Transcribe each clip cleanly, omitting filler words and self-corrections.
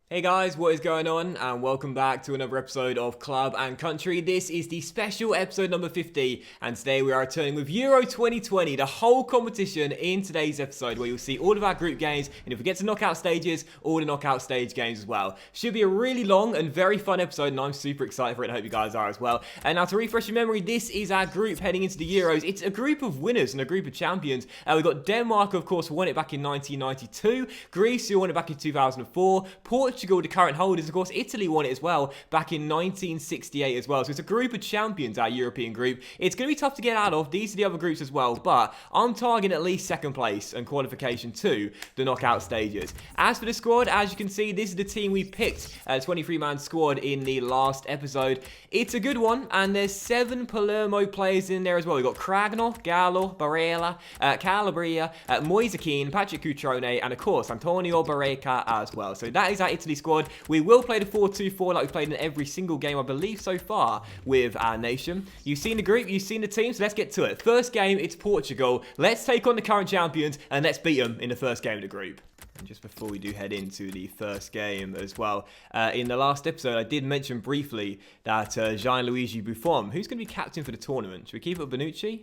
Hey guys, what is going on? And welcome back to another episode of Club and Country. This is the special episode number 50, and today we are returning with Euro 2020, the whole competition in today's episode, where you'll see all of our group games, and if we get to knockout stages, all the knockout stage games as well. Should be a really long and very fun episode, and I'm super excited for it, and I hope you guys are as well. And now to refresh your memory, this is our group heading into the Euros. It's a group of winners and a group of champions. We've got Denmark, of course, who won it back in 1992, Greece, who won it back in 2004, Portugal, the current holders, of course, Italy won it as well back in 1968 as well. So it's a group of champions, our European group. It's going to be tough to get out of. These are the other groups as well, but I'm targeting at least second place and qualification to the knockout stages. As for the squad, as you can see, this is the team we picked, a 23-man squad in the last episode. It's a good one, and there's 7 Palermo players in there as well. We've got Cragno, Gallo, Barella, Calabria, Moise Kean, Patrick Cutrone, and of course, Antonio Barreca as well. So that is our Italy squad. We will play the 4-2-4 like we've played in every single game, I believe, so far with our nation. You've seen the group, you've seen the team, so let's get to it. First game, it's Portugal. Let's take on the current champions, and let's beat them in the first game of the group. And just before we do head into the first game as well, in the last episode, I did mention briefly that Gianluigi Buffon, who's going to be captain for the tournament. Should we keep it Bonucci?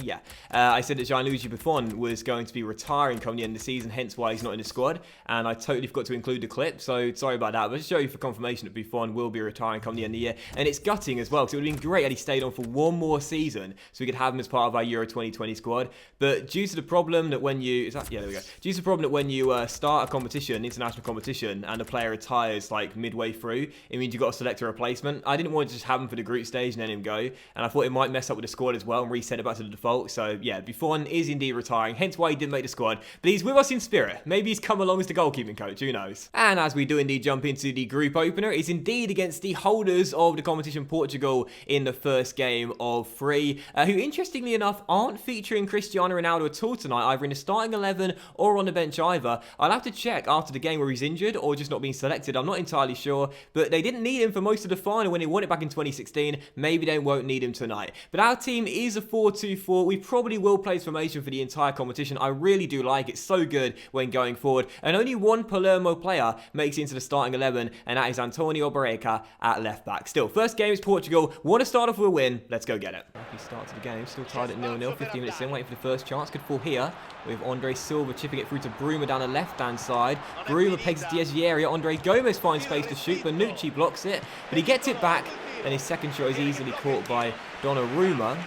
Yeah. I said that Gianluigi Buffon was going to be retiring come the end of the season, hence why he's not in the squad. And I totally forgot to include the clip, so sorry about that. But just show you for confirmation that Buffon will be retiring come the end of the year. And it's gutting as well, because it would have been great had he stayed on for one more season, so we could have him as part of our Euro 2020 squad. But due to the problem that when you... there we go. Due to the problem that when you start a competition, international competition, and the player retires like midway through, it means you've got to select a replacement. I didn't want to just have him for the group stage and then him go, and I thought it might mess up with the squad as well and reset it back to the default. So yeah, Buffon is indeed retiring, hence why he didn't make the squad, but he's with us in spirit. Maybe he's come along as the goalkeeping coach, who knows. And as we do indeed jump into the group opener, it's indeed against the holders of the competition, Portugal, in the first game of 3, who interestingly enough aren't featuring Cristiano Ronaldo at all tonight, either in the starting 11 or on the bench either. I'll have to check after the game where he's injured or just not being selected. I'm not entirely sure, but they didn't need him for most of the final when they won it back in 2016. Maybe they won't need him tonight. But our team is a 4-2-4. We probably will play this formation for the entire competition. I really do like it. It's so good when going forward. And only one Palermo player makes it into the starting 11, and that is Antonio Barreca at left back. Still, first game is Portugal. Want to start off with a win. Let's go get it. Happy start to the game. Still tied at 0-0. 15 minutes in, waiting for the first chance. Could fall here with Andre Silva chipping it through to Bruma down the left-hand side. Bruma pegs it to the edge of the area. Andre Gomez finds space to shoot. Bonucci blocks it, but he gets it back, and his second shot is easily caught by Donnarumma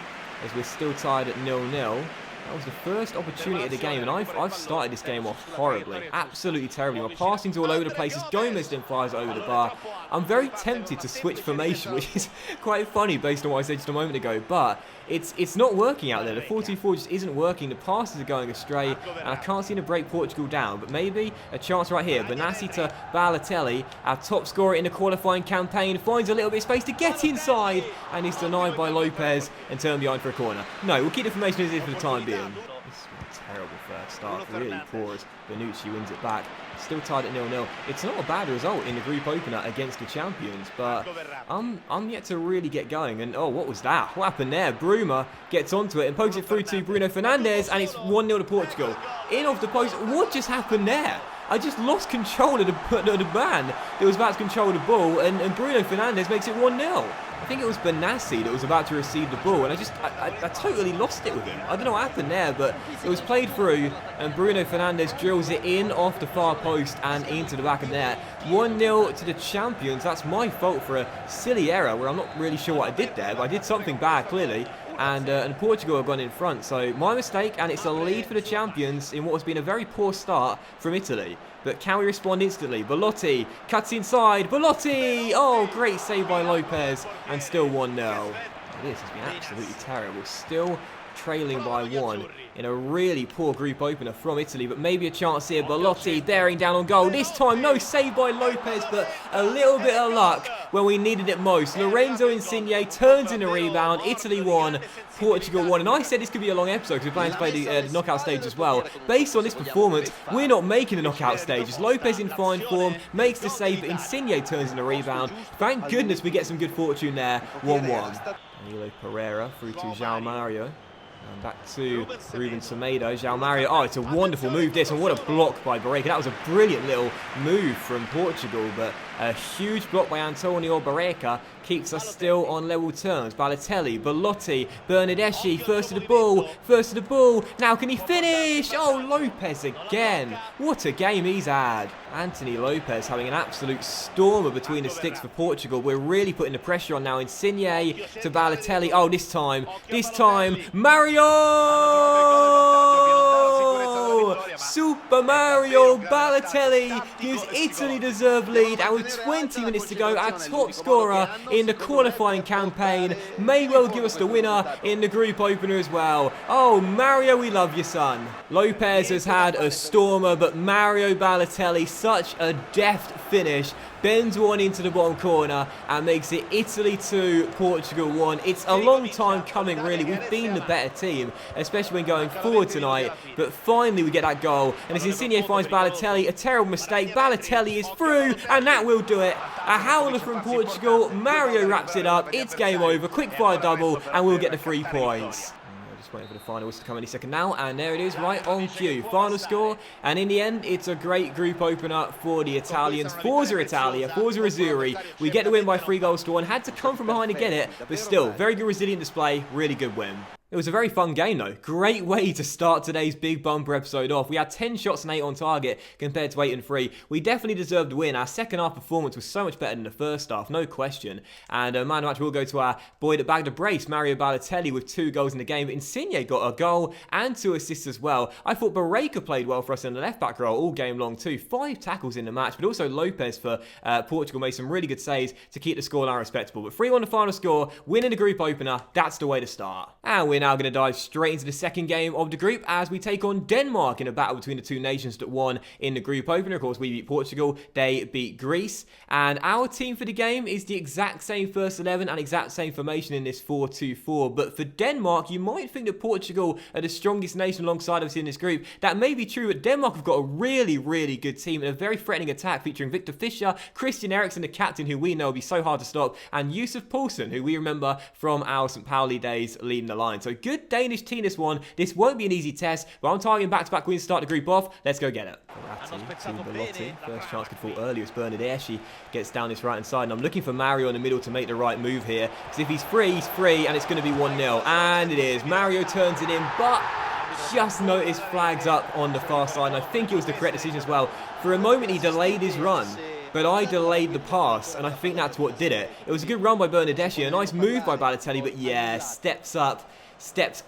as we're still tied at 0-0. That was the first opportunity of the game, and I've started this game off horribly, absolutely terribly. My passing's all over the place as Gomez then fires it over the bar. I'm very tempted to switch formation, which is quite funny based on what I said just a moment ago, but it's not working out there. The 4-2-4 just isn't working. The passes are going astray, and I can't seem to break Portugal down. But maybe a chance right here. Benassi to Balotelli, our top scorer in the qualifying campaign, finds a little bit of space to get inside, and is denied by Lopez and turned behind for a corner. No, we'll keep the formation as is for the time being. This is a terrible first start, really poor as Bonucci wins it back. Still tied at 0-0. It's not a bad result in the group opener against the champions, but I'm yet to really get going. And oh, what was that? What happened there? Bruma gets onto it and pokes it through to Bruno Fernandes, and it's 1-0 to Portugal. In off the post. What just happened there? I just lost control of the man that was about to control the ball, and Bruno Fernandes makes it 1-0. I think it was Benassi that was about to receive the ball, and I totally lost it with him. I don't know what happened there, but it was played through, and Bruno Fernandes drills it in off the far post and into the back of the net. 1-0 to the champions. That's my fault for a silly error where I'm not really sure what I did there, but I did something bad, clearly. And Portugal have gone in front, so my mistake, and it's a lead for the champions in what has been a very poor start from Italy. But can we respond instantly? Belotti cuts inside. Belotti! Oh, great save by Lopez, and still 1-0. This has been absolutely terrible. Still trailing by 1 in a really poor group opener from Italy, but maybe a chance here. Belotti bearing down on goal. This time, no save by Lopez, but a little bit of luck when we needed it most. Lorenzo Insigne turns in a rebound. Italy 1, Portugal 1. And I said this could be a long episode because we're planning to play the knockout stage as well. Based on this performance, we're not making the knockout stages. Lopez in fine form, makes the save, but Insigne turns in a rebound. Thank goodness we get some good fortune there. 1-1. Danilo Pereira through to João Mario. And back to Ruben Semedo, João Mario. Oh, it's a wonderful move this, and what a block by Barreca. That was a brilliant little move from Portugal, but a huge block by Antonio Barreca keeps us still on level terms. Balotelli, Belotti, Bernardeschi, first to the ball. Now can he finish? Oh, Lopez again. What a game he's had. Anthony Lopez having an absolute stormer between the sticks for Portugal. We're really putting the pressure on now. Insigne to Balotelli. Oh, this time, Mario! Super Mario Balotelli gives Italy deserved lead, and with 20 minutes to go, our top scorer in the qualifying campaign may well give us the winner in the group opener as well. Oh, Mario, we love you, son. Lopez has had a stormer, but Mario Balotelli, such a deft finish. Bends one into the bottom corner and makes it Italy 2, Portugal 1. It's a long time coming, really. We've been the better team, especially when going forward tonight. But finally we get that goal. And as Insigne finds Balotelli, a terrible mistake. Balotelli is through, and that will do it. A howler from Portugal. Mario wraps it up. It's game over. Quick fire double, and we'll get the 3 points. Waiting for the final whistle to come any second now, and there it is, right on cue. Final score, and in the end, it's a great group opener for the Italians. Forza Italia, Forza Azzurri. We get the win by 3 goals to 1. Had to come from behind to get it, but still, very good resilient display, really good win. It was a very fun game though. Great way to start today's big bumper episode off. We had 10 shots and 8 on target compared to 8 and 3. We definitely deserved to win. Our second half performance was so much better than the first half, no question. And man of the match will go to our boy that bagged a brace, Mario Balotelli, with 2 goals in the game. But Insigne got a goal and 2 assists as well. I thought Barreca played well for us in the left back role all game long too. 5 tackles in the match, but also Lopez for Portugal made some really good saves to keep the scoreline respectable. But 3-1 the final score, winning the group opener, that's the way to start. And we're now going to dive straight into the second game of the group as we take on Denmark in a battle between the 2 nations that won in the group opener. Of course, we beat Portugal, they beat Greece, and our team for the game is the exact same first 11 and exact same formation in this 4-2-4. But for Denmark, you might think that Portugal are the strongest nation alongside us in this group. That may be true, but Denmark have got a really, really good team and a very threatening attack featuring Victor Fischer, Christian Eriksen, the captain, who we know will be so hard to stop, and Yusuf Poulsen, who we remember from our St. Pauli days leading the line. So good Danish team this one. This won't be an easy test, but I'm targeting back-to-back wins to start the group off. Let's go get it. First chance could fall early as Bernardeschi gets down this right-hand side, and I'm looking for Mario in the middle to make the right move here, because if he's free, and it's going to be 1-0, and it is. Mario turns it in, but just noticed flags up on the far side, and I think it was the correct decision as well. For a moment, he delayed his run, but I delayed the pass, and I think that's what did it. It was a good run by Bernardeschi, a nice move by Balotelli, but yeah, steps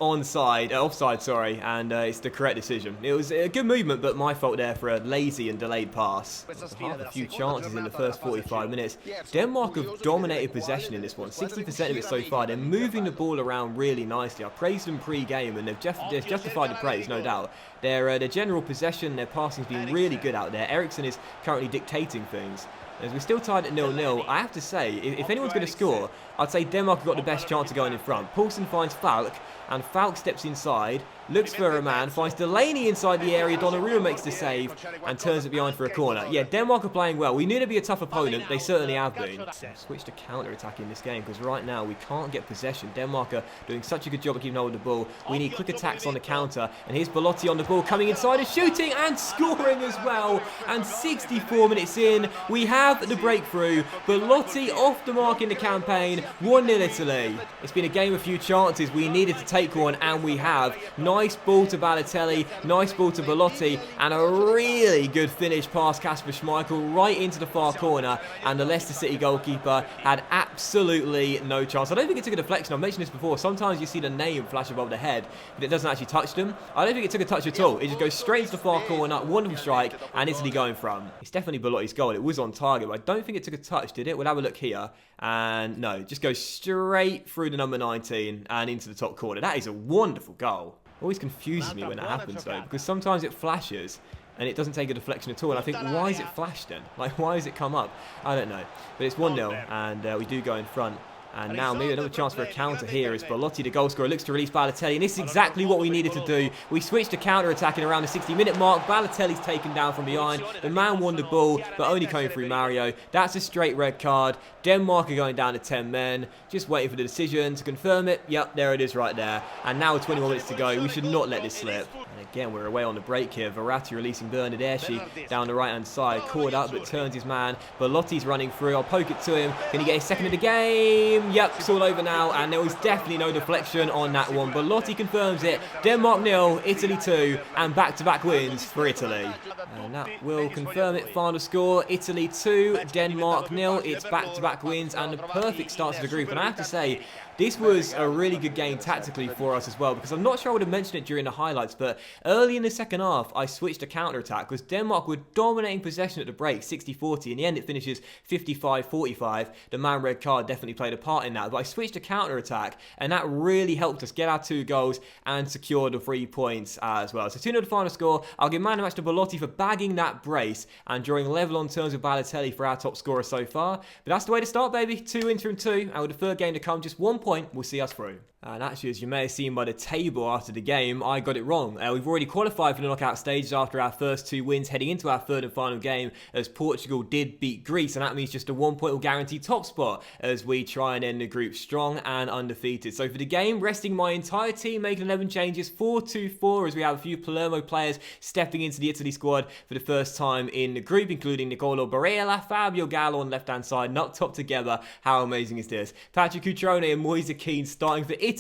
offside, and it's the correct decision. It was a good movement, but my fault there for a lazy and delayed pass. Half a few chances in the first 45 minutes. Denmark have dominated possession in this one, 60% of it so far. They're moving the ball around really nicely. I praised them pre-game, and they've justified the praise, no doubt. Their general possession, their passing's been really good out there. Eriksen is currently dictating things. As we're still tied at 0-0, I have to say, if anyone's going to score, I'd say Denmark have got the best chance of going in front. Poulsen finds Falk, and Falk steps inside, looks for a man, finds Delaney inside the area. Donnarumma makes the save and turns it behind for a corner. Yeah, Denmark are playing well. We knew they'd be a tough opponent. They certainly have been. Switch to counter-attack in this game, because right now we can't get possession. Denmark are doing such a good job of keeping hold of the ball. We need quick attacks on the counter, and here's Belotti on the ball, coming inside and shooting and scoring as well. And 64 minutes in, we have the breakthrough. Belotti off the mark in the campaign, 1-0 Italy. It's been a game of few chances. We needed to take one, and we have. Nice ball to Balotelli, nice ball to Belotti, and a really good finish past Kasper Schmeichel right into the far corner, and the Leicester City goalkeeper had absolutely no chance. I don't think it took a deflection. I've mentioned this before. Sometimes you see the name flash above the head, but it doesn't actually touch them. I don't think it took a touch at all. It just goes straight into the far corner, wonderful strike, and Italy going from. It's definitely Belotti's goal. It was on target, but I don't think it took a touch, did it? We'll have a look here, and no, just goes straight through the number 19 and into the top corner. That is a wonderful goal. Always confuses me when that happens though, because sometimes it flashes and it doesn't take a deflection at all, and I think, why is it flashed then? Like, why has it come up? I don't know. But it's 1-0, and we do go in front. And now maybe another chance for a counter here as Belotti, the goal scorer, looks to release Balotelli. And this is exactly what we needed to do. We switched to counter-attacking around the 60-minute mark. Balotelli's taken down from behind. The man won the ball, but only coming through Mario. That's a straight red card. Denmark are going down to 10 men. Just waiting for the decision to confirm it. Yep, there it is right there. And now with 21 minutes to go, we should not let this slip. And again, we're away on the break here. Verratti releasing Bernardeschi down the right-hand side. Caught up, but turns his man. Belotti's running through. I'll poke it to him. Can he get his second of the game? Yep, it's all over now, and there was definitely no deflection on that one. Belotti confirms it. Denmark 0, Italy 2, and back-to-back wins for Italy. And that will confirm it. Final score, Italy 2, Denmark 0. It's back-to-back wins and the perfect start to the group. And I have to say, this was a really good game tactically for us as well, because I'm not sure I would have mentioned it during the highlights, but early in the second half, I switched to counter-attack because Denmark were dominating possession at the break, 60-40. In the end, it finishes 55-45. The man red card definitely played a part in that, but I switched to counter-attack, and that really helped us get our 2 goals and secure the 3 points as well. So 2-0 the final score. I'll give man of the match to Belotti for bagging that brace and drawing level on terms with Balotelli for our top scorer so far. But that's the way to start, baby. 2 wins from 2, and with the third game to come, just 1 point will see us through. And actually, as you may have seen by the table after the game, I got it wrong. We've already qualified for the knockout stages after our first 2 wins, heading into our third and final game, as Portugal did beat Greece, and that means just a 1 point will guarantee top spot as we try and end the group strong and undefeated. So for the game, resting my entire team, making 11 changes, 4-2-4, as we have a few Palermo players stepping into the Italy squad for the first time in the group, including Nicolo Barella, Fabio Gallo on the left-hand side, and up top together. How amazing is this? Patrick Cutrone and Moise Kean starting for Italy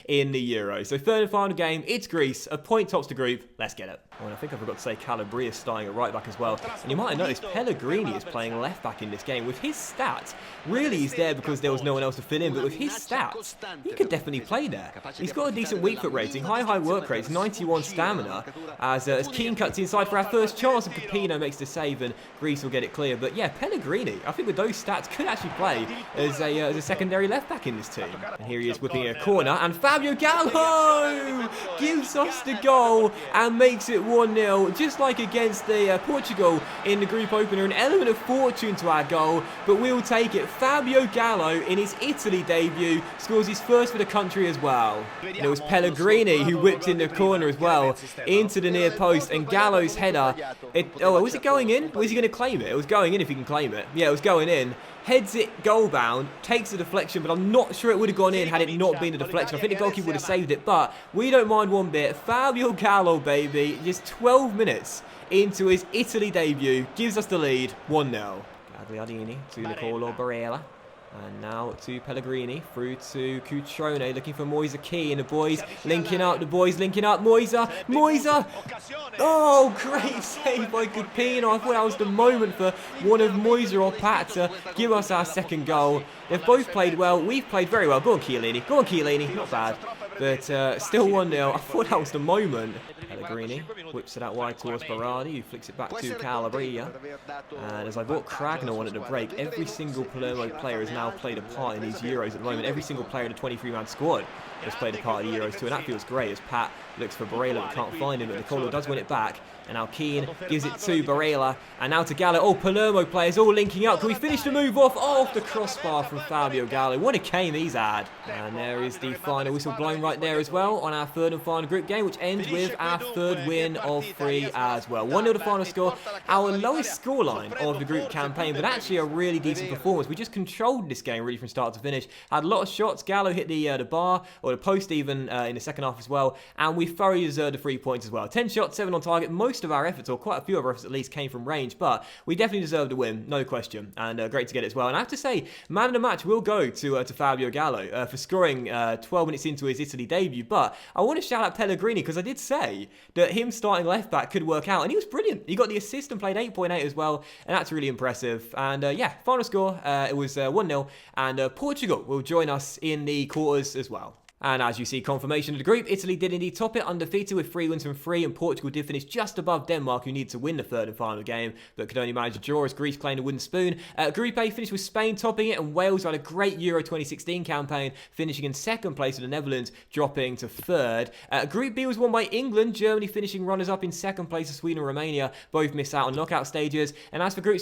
in the Euros. So third and final game, it's Greece, a point tops the group. Let's get it. Well, I think I forgot to say Calabria starting at right back as well. And you might have noticed Pellegrini is playing left back in this game. With his stats, really he's there because there was no one else to fill in, but with his stats, he could definitely play there. He's got a decent weak foot rating, high work rates, 91 stamina, as Keane cuts inside for our first chance, and Capino makes the save, and Greece will get it clear. But yeah, Pellegrini, I think with those stats, could actually play as a secondary left back in this team. And here he is whipping a corner, and Fabio Gallo gives us the goal and makes it 1-0, just like against the Portugal in the group opener. An element of fortune to our goal, but we'll take it. Fabio Gallo, in his Italy debut, scores his first for the country as well. And it was Pellegrini who whipped in the corner as well, into the near post, and Gallo's header, was it going in? Was he going to claim it? It was going in if he can claim it. Yeah, it was going in. Heads it goal bound, takes the deflection, but I'm not sure it would have gone in had it not been a deflection. I think the goalkeeper would have saved it, but we don't mind one bit. Fabio Gallo, baby, just 12 minutes into his Italy debut, gives us the lead, 1-0. Gagliardini to Nicolo Barella. And now to Pellegrini, through to Cutrone, looking for Moise Kean. The boys linking up, Moise! Oh, great save by Capino. I thought that was the moment for one of Moise or Pat to give us our second goal. They've both played well. We've played very well. Go on, Chiellini. Not bad. But still 1-0. I thought that was the moment. Pellegrini whips it out wide towards Berardi, who flicks it back to Calabria. And as I brought Cragno on at the break, every single Palermo player has now played a part in these Euros at the moment. Every single player in the 23-man squad has played a part of the Euros too, and that feels great as Pat looks for Barella but can't find him, but Nicolo does win it back. And now Keane gives it to Barella, and now to Gallo. Oh, Palermo players all linking up. Can we finish the move off? Oh, off the crossbar from Fabio Gallo. What a game he's had. And there is the final whistle blown right there as well on our third and final group game, which ends with our third win of 3 as well. 1-0 the final score. Our lowest scoreline of the group campaign, but actually a really decent performance. We just controlled this game really from start to finish. Had a lot of shots. Gallo hit the bar, or the post even, in the second half as well. And we thoroughly deserved the 3 points as well. 10 shots, 7 on target. Most of our efforts, or quite a few of our efforts at least, came from range, but we definitely deserved a win, no question, and great to get it as well. And I have to say, man of the match will go to Fabio Gallo for scoring 12 minutes into his Italy debut, but I want to shout out Pellegrini, because I did say that him starting left back could work out, and he was brilliant. He got the assist and played 8.8 as well, and that's really impressive. And yeah, final score, it was 1-0, and Portugal will join us in the quarters as well. And as you see, confirmation of the group, Italy did indeed top it, undefeated with 3 wins from 3, and Portugal did finish just above Denmark, who needed to win the third and final game, but could only manage a draw as Greece claimed a wooden spoon. Group A finished with Spain topping it, and Wales had a great Euro 2016 campaign, finishing in second place with the Netherlands, dropping to third. Group B was won by England, Germany finishing runners-up in second place as Sweden and Romania both missed out on knockout stages. And as for Group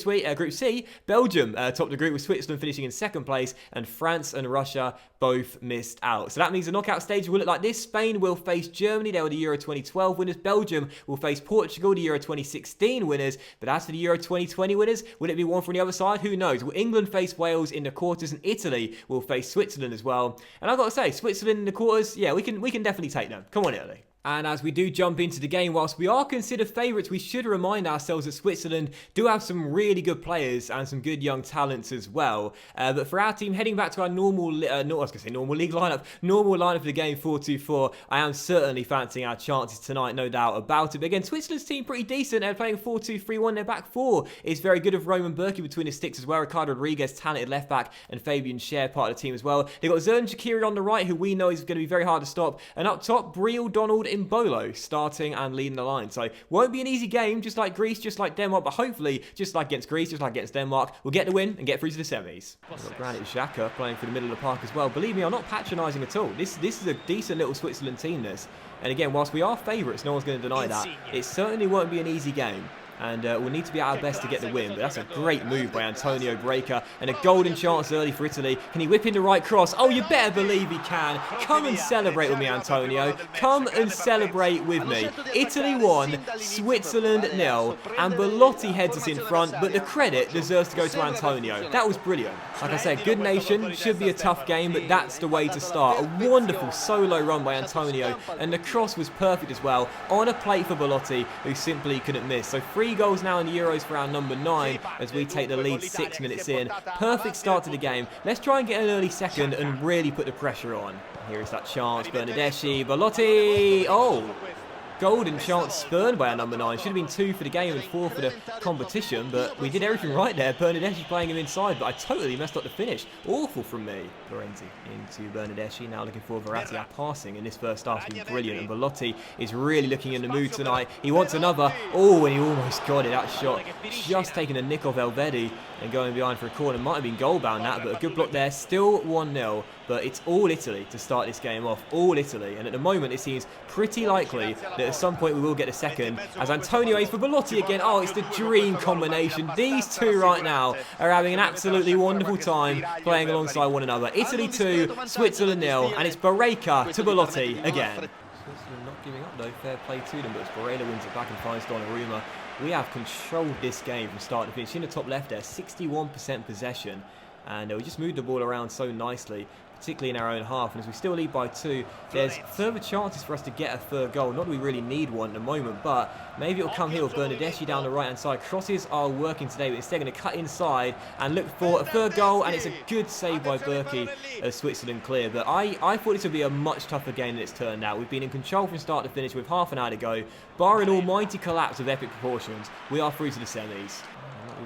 C, Belgium topped the group with Switzerland finishing in second place, and France and Russia both missed out. So that means the knockout stage will look like this. Spain will face Germany, they were the Euro 2012 winners. Belgium will face Portugal, the Euro 2016 winners. But as for the Euro 2020 winners, will it be one from the other side? Who knows? Will England face Wales in the quarters, and Italy will face Switzerland as well? And I've got to say, Switzerland in the quarters, yeah, we can definitely take them. Come on, Italy. And as we do jump into the game, whilst we are considered favourites, we should remind ourselves that Switzerland do have some really good players and some good young talents as well. But for our team, heading back to our normal league lineup, normal lineup for the game, 4-2-4, I am certainly fancying our chances tonight, no doubt about it. But again, Switzerland's team pretty decent. They're playing 4-2-3-1. Their back four is very good, with Roman Burki between his sticks as well. Ricardo Rodriguez, talented left back, and Fabian Schär, part of the team as well. They've got Zerdan Shaqiri on the right, who we know is going to be very hard to stop. And up top, Briel, Donald, Bolo starting and leading the line. So won't be an easy game, just like Greece, just like Denmark, but hopefully, just like against Greece, just like against Denmark, we'll get the win and get through to the semis. We've got Granit Xhaka playing for the middle of the park as well. Believe me, I'm not patronising at all. This is a decent little Switzerland team, this. And again, whilst we are favourites, no one's going to deny that, it certainly won't be an easy game. And we'll need to be at our best to get the win. But that's a great move by Antonio Breaker. And a golden chance early for Italy. Can he whip in the right cross? Oh, you better believe he can. Come and celebrate with me, Antonio. Come and celebrate with me. Italy 1, Switzerland 0. And Belotti heads us in front. But the credit deserves to go to Antonio. That was brilliant. Like I said, good nation. Should be a tough game, but that's the way to start. A wonderful solo run by Antonio. And the cross was perfect as well. On a plate for Belotti, who simply couldn't miss. So 3 goals now in the Euros for our number 9 as we take the lead 6 minutes in. Perfect start to the game. Let's try and get an early second and really put the pressure on. Here is that chance. Bernardeschi, Belotti. Oh! Golden chance spurned by our number 9. Should have been 2 for the game and 4 for the competition, but we did everything right there. Bernardeschi playing him inside, but I totally messed up the finish. Awful from me. Florenzi into Bernardeschi, now looking for Verratti. Our passing in this first half has been brilliant, and Belotti is really looking in the mood tonight. He wants another. Oh, and he almost got it. That shot just taking a nick off Elvedi and going behind for a corner. Might have been goal bound that, but a good block there. Still 1-0, but it's all Italy to start this game off. All Italy, and at the moment it seems pretty likely that at some point we will get a second, as Antonio aims for Belotti again. Oh, it's the dream combination. These two right now are having an absolutely wonderful time playing alongside one another. Italy 2, Switzerland 0, and it's Barreca to Belotti again. Switzerland not giving up though, fair play to them, but as Barreca wins it back and finds Donnarumma. We have controlled this game from start to finish. In the top left there, 61% possession, and we just moved the ball around so nicely, particularly in our own half. And as we still lead by 2, there's further chances for us to get a third goal. Not that we really need one at the moment, but maybe it'll come here with Bernardeschi down the right-hand side. Crosses are working today, but instead going to cut inside and look for a third goal, and it's a good save by Burki as Switzerland clear. But I thought this would be a much tougher game than it's turned out. We've been in control from start to finish with half an hour to go. Bar an almighty collapse of epic proportions, we are through to the semis.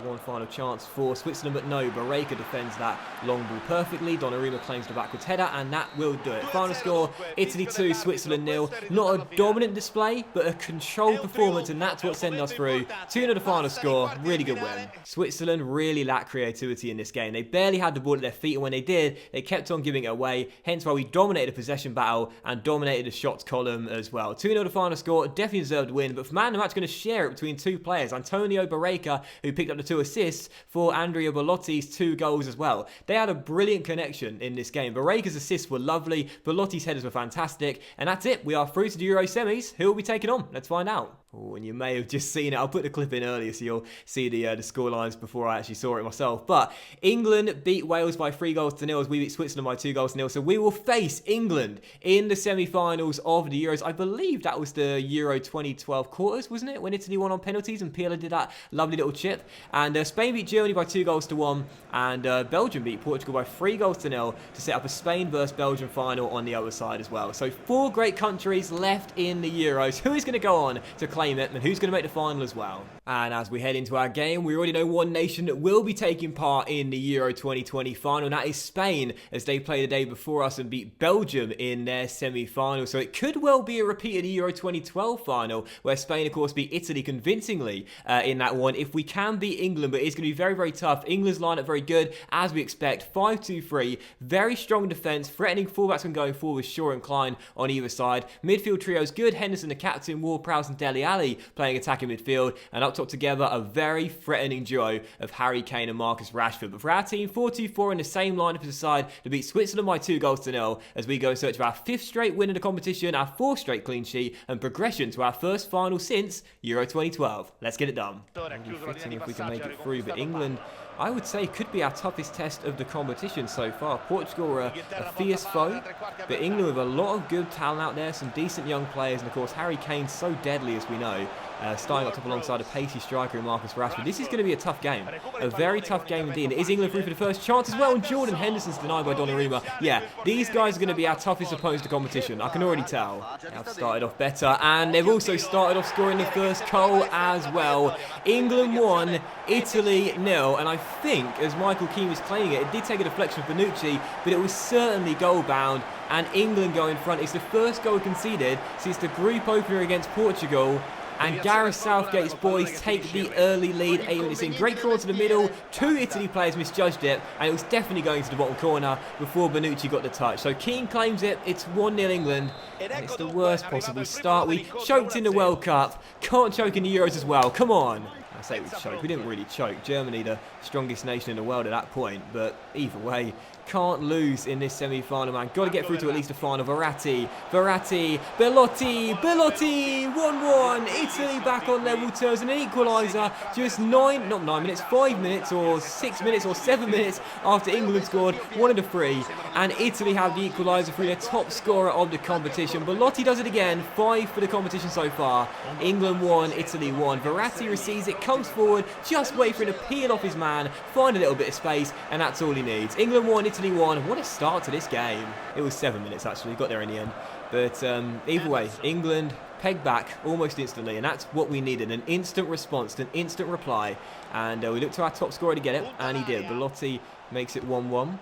One final chance for Switzerland, but no, Barreca defends that long ball perfectly. Donnarumma claims the backwards header, and that will do it. Final score, Italy 2, Switzerland 0. Not a dominant display, but a controlled performance, and that's what sent us through. 2-0 the final score, really good win. Switzerland really lacked creativity in this game. They barely had the ball at their feet, and when they did, they kept on giving it away, hence why we dominated the possession battle and dominated the shots column as well. 2-0 the final score, definitely deserved a win, but for man of the match, going to share it between 2 players. Antonio Barreca, who picked up the 2 assists for Andrea Belotti's 2 goals as well. They had a brilliant connection in this game. Barreca's assists were lovely, Belotti's headers were fantastic, and that's it. We are through to the Euro semis. Who will be taking on? Let's find out. Oh, and you may have just seen it. I'll put the clip in earlier so you'll see the scorelines before I actually saw it myself. But England beat Wales by 3-0 as we beat Switzerland by 2-0. So we will face England in the semi-finals of the Euros. I believe that was the Euro 2012 quarters, wasn't it? When Italy won on penalties and Pirlo did that lovely little chip. And Spain beat Germany by 2-1. And Belgium beat Portugal by 3-0 to set up a Spain versus Belgium final on the other side as well. So 4 great countries left in the Euros. Who is going to go on to claim claim it, and who's going to make the final as well. And as we head into our game, we already know one nation that will be taking part in the Euro 2020 final, and that is Spain, as they played the day before us and beat Belgium in their semi-final. So it could well be a repeat of the Euro 2012 final, where Spain, of course, beat Italy convincingly in that one. If we can beat England, but it's going to be very, very tough. England's lineup very good, as we expect. 5-2-3, very strong defence, threatening fullbacks when going forward with Shaw and Klein on either side. Midfield trio's good. Henderson, the captain, Ward-Prowse and Dele Alli playing attacking midfield, and up top together, a very threatening duo of Harry Kane and Marcus Rashford. But for our team, 4-2-4 in the same lineup as the side to beat Switzerland by 2-0 as we go in search of our 5th straight win in the competition, our 4th straight clean sheet, and progression to our first final since Euro 2012. Let's get it done. Really fitting if we can make it through, but England, I would say, could be our toughest test of the competition so far. Portugal are a fierce foe, but England with a lot of good talent out there, some decent young players, and of course Harry Kane so deadly, as we know, starting up top alongside a pacey striker in Marcus Rashford. This is going to be a tough game, a very tough game indeed. It is England through for the first chance as well, and Jordan Henderson's denied by Donnarumma. Yeah, these guys are going to be our toughest opponents to competition, I can already tell. They've started off better, and they've also started off scoring the first goal as well. England 1, Italy 0, and I think, as Michael Keane was claiming it did take a deflection from Bonucci, but it was certainly goal bound, and England go in front. It's the first goal conceded since the group opener against Portugal. And Gareth Southgate's boys take the early lead 8 minutes in. Great cross to the middle. 2 Italy players misjudged it, and it was definitely going to the bottom corner before Bonucci got the touch. So Keane claims it. It's 1-0 England, and it's the worst possible start. We choked in the World Cup. Can't choke in the Euros as well. Come on. I say we choked. We didn't really choke. Germany, the strongest nation in the world at that point. But either way, can't lose in this semi-final, man. Got to get through to at least a final. Verratti, Belotti, 1-1. Italy back on level terms, and an equaliser just 5 minutes or 6 minutes or 7 minutes after England scored one of the 3, and Italy have the equaliser through their top scorer of the competition. Belotti does it again, 5 for the competition so far. England 1, Italy 1. Verratti receives it, comes forward, just wait for him to peel off his man, find a little bit of space, and that's all he needs. England 1, Italy 1. What a start to this game. It was 7 minutes actually, got there in the end. But either way, England pegged back almost instantly, and that's what we needed, an instant response, an instant reply. And we looked to our top scorer to get it, and he did. Belotti makes it 1-1.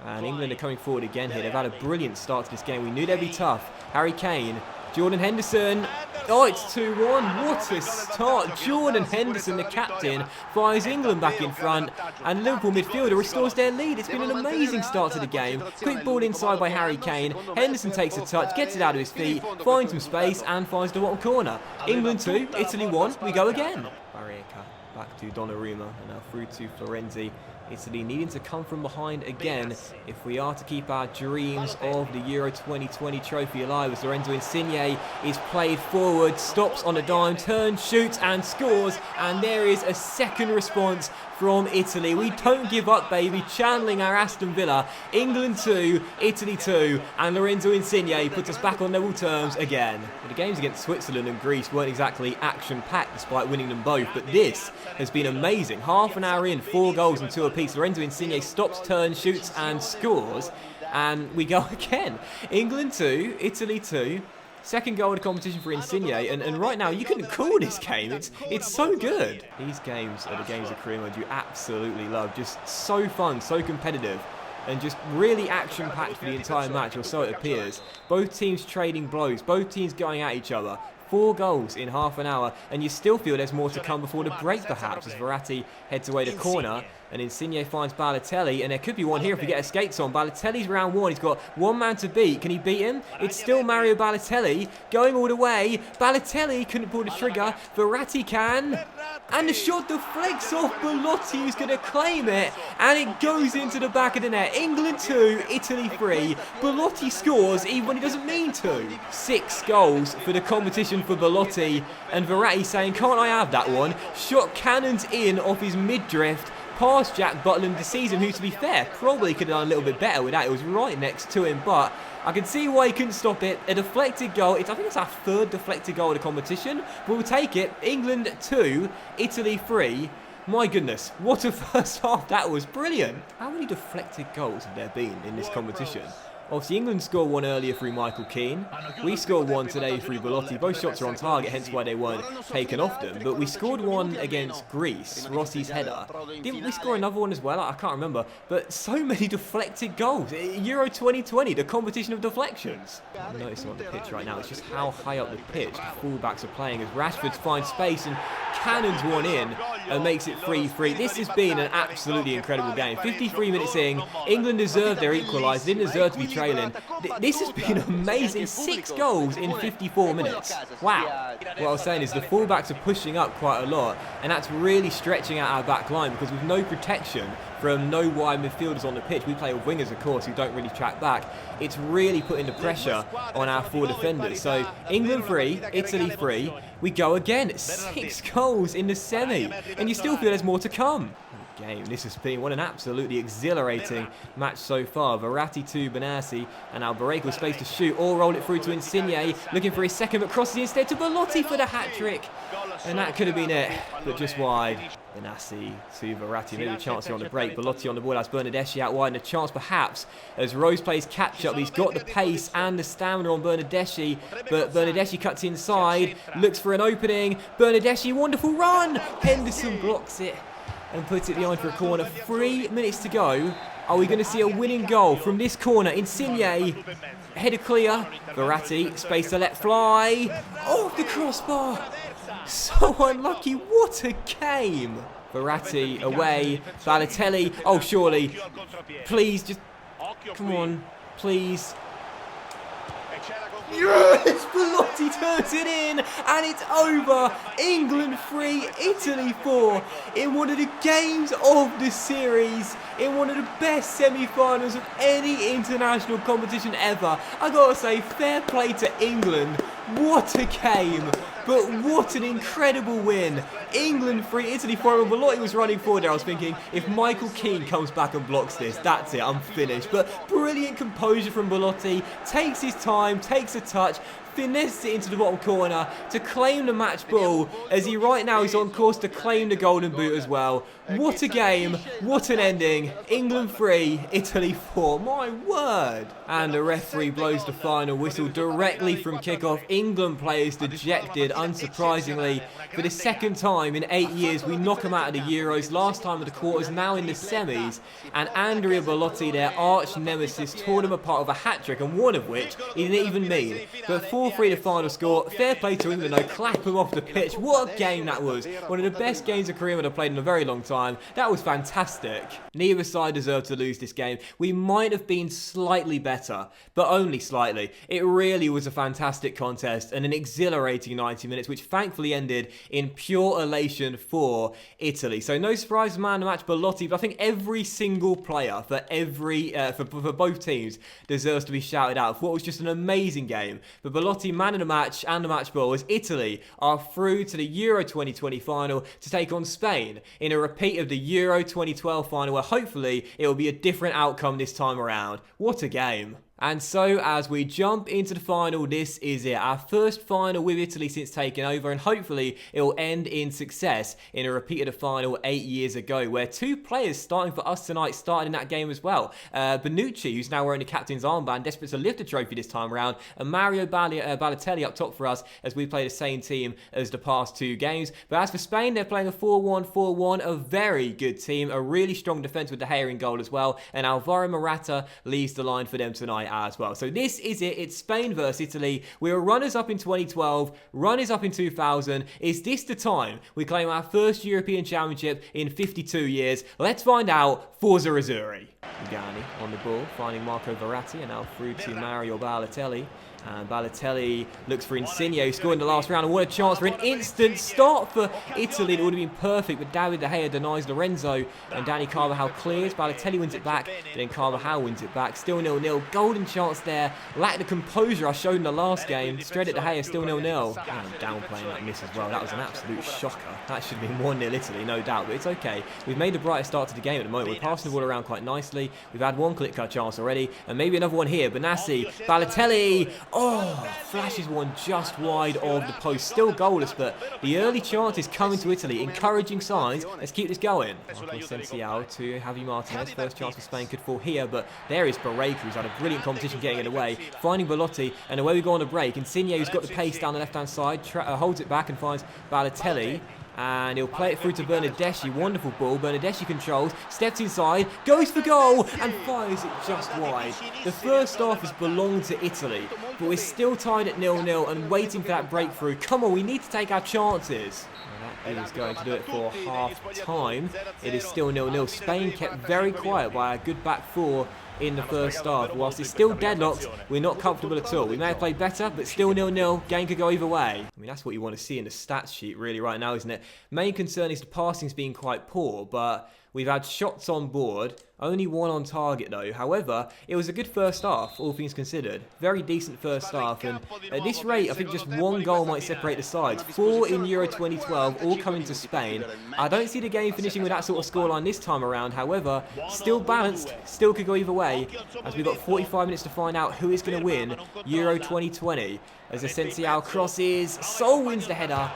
And England are coming forward again here. They've had a brilliant start to this game. We knew they'd be tough. Harry Kane, Jordan Henderson. Oh, it's 2-1. What a start. Jordan Henderson, the captain, fires England back in front, and Liverpool midfielder restores their lead. It's been an amazing start to the game. Quick ball inside by Harry Kane. Henderson takes a touch, gets it out of his feet, finds some space, and finds the bottom corner. England 2, Italy 1. We go again. Barrica back to Donnarumma, and now through to Florenzi. Italy needing to come from behind again if we are to keep our dreams of the Euro 2020 trophy alive, as Lorenzo Insigne is played forward, stops on a dime, turns, shoots and scores, and there is a second response from Italy. We don't give up, baby, channeling our Aston Villa. England 2, Italy 2, and Lorenzo Insigne puts us back on level terms again. But the games against Switzerland and Greece weren't exactly action-packed despite winning them both, but this has been amazing. Half an hour in, 4 goals and 2 apiece. Lorenzo Insigne stops, turns, shoots and scores, and we go again. England 2, Italy 2. Second goal of the competition for Insigne, and right now you couldn't call this game. It's so good. These games are the games of career mode you absolutely love. Just so fun, so competitive, and just really action-packed for the entire match, or so it appears. Both teams trading blows, both teams going at each other. 4 goals in half an hour, and you still feel there's more to come before the break perhaps, as Verratti heads away the corner, and Insigne finds Balotelli, and there could be one here if we get his skates on. Balotelli's round 1, he's got 1 man to beat. Can he beat him? It's still Mario Balotelli, going all the way. Balotelli couldn't pull the trigger, Verratti can, and the shot deflects off Belotti, who's going to claim it, and it goes into the back of the net. England 2, Italy 3. Belotti scores even when he doesn't mean to. 6 goals for the competition for Belotti, and Verratti saying, can't I have that one? Shot cannons in off his mid-drift, past Jack Butland this season, who, to be fair, probably could have done a little bit better with that. It was right next to him, but I can see why he couldn't stop it. A deflected goal. I think it's our 3rd deflected goal of the competition, but we'll take it. England 2, Italy 3. My goodness, what a first half that was. Brilliant. How many deflected goals have there been in this competition? Obviously, England scored one earlier through Michael Keane. We scored one today through Belotti. Both shots are on target, hence why they weren't taken off them. But we scored one against Greece, Rossi's header. Didn't we score another one as well? I can't remember. But so many deflected goals. Euro 2020, the competition of deflections. I'm noticing on the pitch right now, it's just how high up the pitch the fullbacks are playing as Rashford finds space and cannons one in and makes it 3-3. This has been an absolutely incredible game. 53 minutes in, England deserved their equaliser, didn't deserve to be trailing. This has been amazing. 6 goals in 54 minutes. Wow. What I was saying is the fullbacks are pushing up quite a lot, and that's really stretching out our back line because with no protection from no wide midfielders on the pitch, we play with wingers, of course, who don't really track back. It's really putting the pressure on our 4 defenders. So England 3, Italy 3. We go again. 6 goals in the semi, and you still feel there's more to come. Game. This has been an absolutely exhilarating match so far. Verratti to Benassi, and now Barreca with space to shoot, or roll it through to Insigne, looking for his second, but crosses instead to Belotti for the hat-trick. And that could have been it, but just wide. Benassi to Verratti, maybe a chance here on the break. Belotti on the ball, has Bernardeschi out wide, and a chance perhaps as Rose plays catch-up. He's got the pace and the stamina on Bernardeschi, but Bernardeschi cuts inside, looks for an opening. Bernardeschi, wonderful run! Henderson blocks it and puts it behind for a corner. 3 minutes to go. Are we going to see a winning goal from this corner? Insigne, header clear. Verratti, space to let fly. Oh, the crossbar. So unlucky. What a game. Verratti away. Balotelli. Oh, surely. Please, just... Come on. Please. Yes! Belotti turns it in, and it's over. England 3, Italy 4, in one of the games of the series, in one of the best semi-finals of any international competition ever. I gotta say, fair play to England. What a game, but what an incredible win. England 3, Italy 4. When Belotti was running forward there, I was thinking, if Michael Keane comes back and blocks this, that's it, I'm finished. But brilliant composure from Belotti, takes his time, takes a touch, finesses it into the bottom corner to claim the match ball, as he right now is on course to claim the golden boot as well. What a game, what an ending. England 3, Italy 4, my word. And the referee blows the final whistle directly from kickoff. England players dejected, unsurprisingly. For the second time in 8 years, we knock them out of the Euros. Last time at the quarters, now in the semis. And Andrea Belotti, their arch nemesis, tore them apart with a hat-trick, and one of which he didn't even mean. But 4-3 the final score. Fair play to England though, clap them off the pitch. What a game that was. One of the best games of Korea I've played in a very long time. That was fantastic. Neither side deserved to lose this game. We might have been slightly better, but only slightly. It really was a fantastic contest and an exhilarating 90 minutes, which thankfully ended in pure elation for Italy. So no surprise man of the match, Belotti, but I think every single player for for both teams deserves to be shouted out for what was just an amazing game. But Belotti, man of the match and the match ball, as Italy are through to the Euro 2020 final to take on Spain in a repeat of the Euro 2012 final, where hopefully it will be a different outcome this time around. What a game. And so, as we jump into the final, this is it. Our first final with Italy since taking over, and hopefully it will end in success in a repeat of the final 8 years ago, where 2 players starting for us tonight started in that game as well. Bonucci, who's now wearing the captain's armband, desperate to lift the trophy this time around, and Mario Balotelli up top for us as we play the same team as the past 2 games. But as for Spain, they're playing a 4-1-4-1, a very good team, a really strong defence with De Gea in goal as well, and Alvaro Morata leads the line for them tonight as well. So this is it. It's Spain versus Italy. We were runners-up in 2012, runners-up in 2000. Is this the time we claim our first European Championship in 52 years? Let's find out. Forza Azzurri. Gani on the ball, finding Marco Verratti, and now through to Mario Balotelli. And Balotelli looks for Insigne, who scored in the last round, and what a chance for an instant start for Italy. It would have been perfect, but David De Gea denies Lorenzo, and Dani Carvajal clears. Balotelli wins it back, then Carvajal wins it back. Still 0-0. Golden chance there. Lack the composure I showed in the last game. Straight at De Gea, still 0-0. And downplaying that miss as well. That was an absolute shocker. That should have been 1-0 Italy, no doubt, but it's okay. We've made the brightest start to the game at the moment. We're passing the ball around quite nicely. We've had one clear-cut chance already, and maybe another one here. Benassi, Balotelli. Oh, flashes one just wide of the post. Still goalless, but the early chances coming to Italy. Encouraging signs. Let's keep this going. Sensiao to Javi Martinez. First chance for Spain could fall here, but there is Barreca, who's had a brilliant competition getting it away. Finding Belotti, and away we go on a break. Insigne, who's got the pace down the left-hand side, holds it back and finds Balotelli. And he'll play it through to Bernardeschi. Wonderful ball. Bernardeschi controls, steps inside, goes for goal, and fires it just wide. The first half has belonged to Italy, but we're still tied at 0-0 and waiting for that breakthrough. Come on, we need to take our chances. And that is going to do it for half time. It is still 0-0. Spain kept very quiet by a good back four in the first half. Whilst it's still deadlocked, we're not comfortable at all. We may have played better, but still 0-0. Game could go either way. I mean, that's what you want to see in the stats sheet really right now, isn't it? Main concern is the passing's been quite poor, but we've had shots on board. Only one on target though. However, it was a good first half, all things considered. Very decent first half, and at this rate, I think just one goal might separate the sides. 4 in Euro 2012, all coming to Spain. I don't see the game finishing with that sort of scoreline this time around. However, still balanced, still could go either way, as we've got 45 minutes to find out who is going to win Euro 2020. As Asensio crosses, Sol wins the header.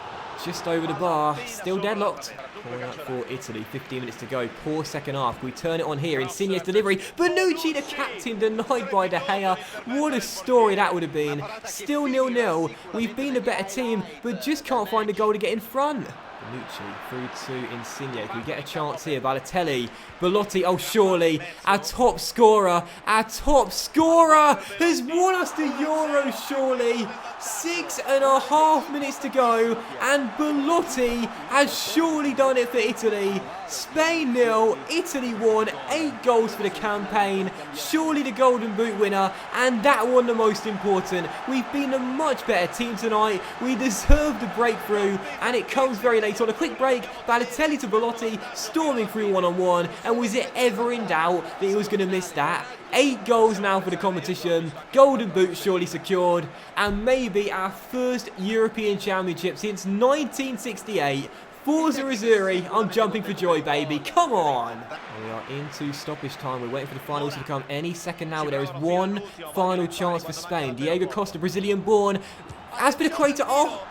Just over the bar, still deadlocked. Calling out for Italy, 15 minutes to go. Poor second half. Can we turn it on here? Insigne's delivery. Bonucci, the captain, denied by De Gea. What a story that would have been. Still 0-0. We've been a better team, but just can't find a goal to get in front. Bonucci through to Insigne. Can we get a chance here? Balotelli, Belotti, oh surely, our top scorer has won us the Euro, surely. 6.5 minutes to go, and Belotti has surely done it for Italy. Spain 0, Italy 1, 8 goals for the campaign. Surely the Golden Boot winner, and that one the most important. We've been a much better team tonight. We deserve the breakthrough, and it comes very late on. A quick break, Balotelli to Belotti, storming through one-on-one, and was it ever in doubt that he was going to miss that? 8 goals now for the competition, Golden Boot surely secured, and maybe our first European Championship since 1968. Forza Azzurri, I'm jumping for joy, baby, come on! We are into stoppage time, we're waiting for the final whistle to come any second now, but there is one final chance for Spain. Diego Costa, Brazilian-born, Azpilicueta, oh!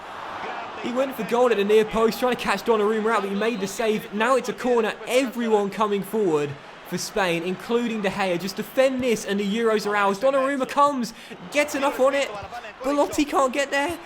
He went for goal at the near post, trying to catch Donnarumma out, but he made the save. Now it's a corner, everyone coming forward for Spain, including De Gea. Just defend this and the Euros are ours. Donnarumma comes, gets enough on it. Belotti can't get there.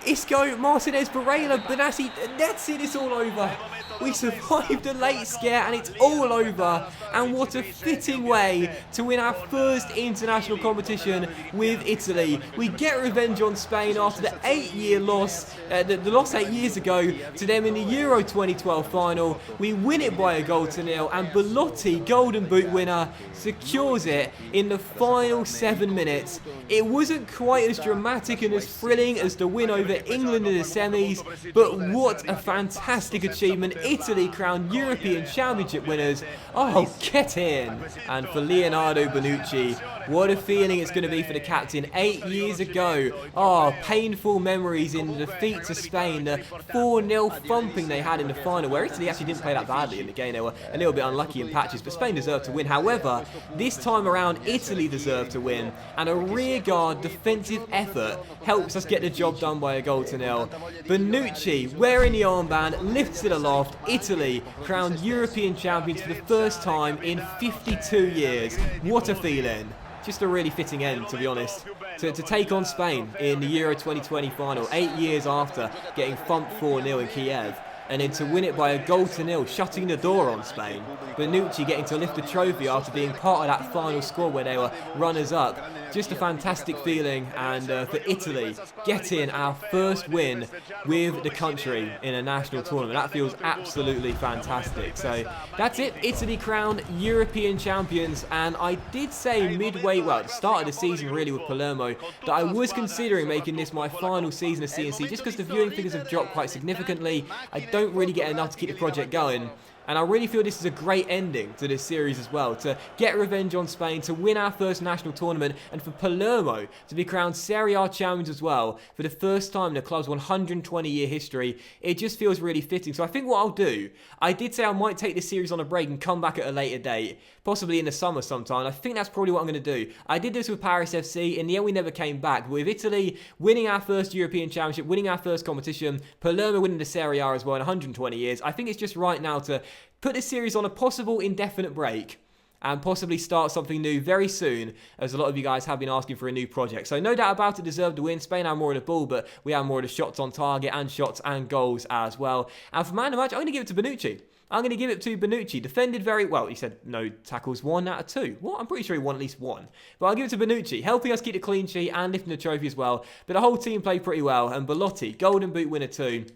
Isco, Martinez, Barreira, Benassi, that's it, it's all over. We survived a late scare and it's all over. And what a fitting way to win our first international competition with Italy. We get revenge on Spain after the 8-year loss, the loss 8 years ago to them in the Euro 2012 final. We win it by 1-0, and Belotti, Golden Boot winner, secures it in the final 7 minutes. It wasn't quite as dramatic and as thrilling as the win over England in the semis, but what a fantastic achievement. Italy crowned European Championship winners. Oh, get in. And for Leonardo Bonucci, what a feeling it's going to be for the captain 8 years ago. Oh, painful memories in the defeat to Spain, the 4-0 thumping they had in the final, where Italy actually didn't play that badly in the game. They were a little bit unlucky in patches, but Spain deserved to win. However, this time around, Italy deserved to win, and a rearguard defensive effort helps us get the job done by 1-0. Bonucci, wearing the armband, lifts it aloft. Italy crowned European champions for the first time in 52 years. What a feeling. Just a really fitting end, to be honest, to take on Spain in the Euro 2020 final, 8 years after getting thumped 4-0 in Kiev. And then to win it by 1-0, shutting the door on Spain. Bonucci getting to lift the trophy after being part of that final squad where they were runners-up. Just a fantastic feeling, and for Italy, getting our first win with the country in a national tournament. That feels absolutely fantastic. So that's it, Italy crowned European champions, and I did say midway, well, at the start of the season really with Palermo, that I was considering making this my final season of CNC, just because the viewing figures have dropped quite significantly. I don't really get enough to keep the project going. And I really feel this is a great ending to this series as well, to get revenge on Spain, to win our first national tournament, and for Palermo to be crowned Serie A champions as well for the first time in the club's 120-year history. It just feels really fitting. So I think what I'll do, I did say I might take this series on a break and come back at a later date, possibly in the summer sometime. I think that's probably what I'm going to do. I did this with Paris FC. In the end, we never came back. But with Italy winning our first European Championship, winning our first competition, Palermo winning the Serie A as well in 120 years, I think it's just right now to put this series on a possible indefinite break and possibly start something new very soon, as a lot of you guys have been asking for a new project. So no doubt about it, deserved to win. Spain had more of the ball, but we had more of the shots on target and shots and goals as well. And for man of the match, I'm going to give it to Bonucci. I'm going to give it to Bonucci. Defended very well. He said no tackles, 1 out of 2. What? I'm pretty sure he won at least 1. But I'll give it to Bonucci, helping us keep the clean sheet and lifting the trophy as well. But the whole team played pretty well. And Belotti, Golden Boot winner too.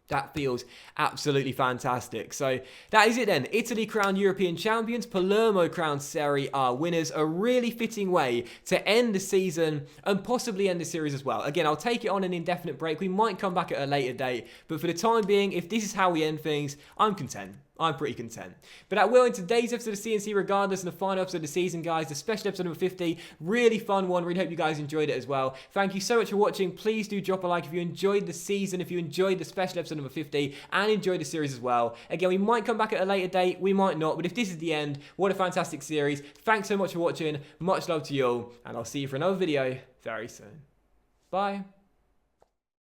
That feels absolutely fantastic. So that is it then. Italy crowned European champions, Palermo crowned Serie A winners. A really fitting way to end the season and possibly end the series as well. Again, I'll take it on an indefinite break. We might come back at a later date. But for the time being, if this is how we end things, I'm content. I'm pretty content. But that will end today's episode of CNC regardless, and the final episode of the season, guys. The special episode number 50. Really fun one. Really hope you guys enjoyed it as well. Thank you so much for watching. Please do drop a like if you enjoyed the season, if you enjoyed the special episode number 50, and enjoyed the series as well. Again, we might come back at a later date. We might not. But if this is the end, what a fantastic series. Thanks so much for watching. Much love to you all. And I'll see you for another video very soon. Bye.